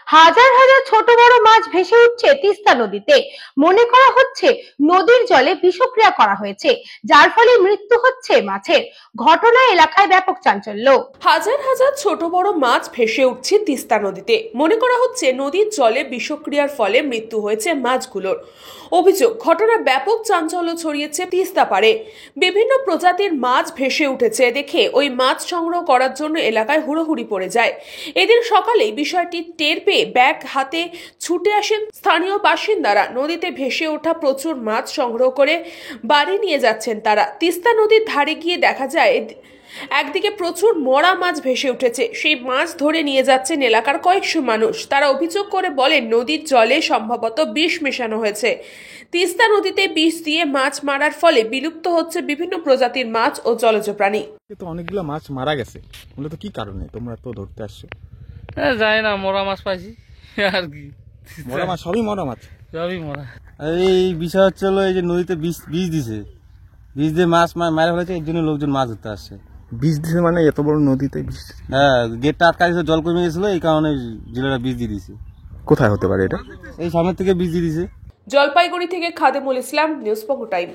হাজার হাজার ছোট বড় মাছ ভেসে উঠছে তিস্তা নদীতে। মনে করা হচ্ছে নদীর জলে বিষক্রিয়া করা হয়েছে, যার ফলে মৃত্যু হচ্ছে মাছের। ঘটনা এলাকায় ব্যাপক চাঞ্চল্য। হাজার হাজার ছোট বড় মাছ ভেসে উঠছে তিস্তা নদীতে। মনে করা হচ্ছে নদীর জলে বিষক্রিয়ার ফলে মৃত্যু হয়েছে মাছগুলোর। অভিযোগ, ঘটনার ব্যাপক চাঞ্চল্য ছড়িয়েছে তিস্তা পাড়ে। বিভিন্ন প্রজাতির মাছ ভেসে উঠেছে দেখে ওই মাছ সংগ্রহ করার জন্য এলাকায় হুড়োহুড়ি পড়ে যায়। এদিন সকালেই বিষয়টি টের পেয়ে ব্যাগ হাতে ছুটে আসেন স্থানীয় বাসিন্দারা। নদীতে ভেসে ওঠা প্রচুর মাছ সংগ্রহ করে বাড়ি নিয়ে যাচ্ছেন তারা। তিস্তা নদীর ধারে গিয়ে দেখা যায় একদিকে প্রচুর মরা মাছ ভেসে উঠেছে, সেই মাছ ধরে নিয়ে যাচ্ছেন এলাকার কয়েকশো মানুষ। তারা অভিযোগ করে বলেন নদীর জলে সম্ভবত বিষ মেশানো হয়েছে। তিস্তা নদীতে বিষ দিয়ে মাছ মারার ফলে বিলুপ্ত হচ্ছে বিভিন্ন প্রজাতির মাছ ও জলজ প্রাণী। তো অনেকগুলো মাছ মারা গেছে, মূলত কি কারণে তোমরা তো ধরতে আসছো? জানি না, মরা মাছ পাইছি আর কি। মরা মাছ, সবই মরা মাছ, সবই মরা। এই বিষয় হচ্ছে হলো এই যে নদীতে বীজ দিছে, বীজ দিয়ে মাছ মারা ফেলেছে, এর জন্য লোকজন মাছ ধরতে আসছে। বীজ দিছে মানে এত বড় নদীতে বীজ? হ্যাঁ, গেটটা আটকা দিয়েছে, জল কমে গেছিল, এই কারণে জেলেরা বীজ দিয়ে দিছে। কোথায় হতে পারে এটা? এই সামনের থেকে বীজ দিয়ে দিছে। জলপাইগুড়ি থেকে খাদেমুল ইসলাম, নিউজ পঙ্গু টাইম।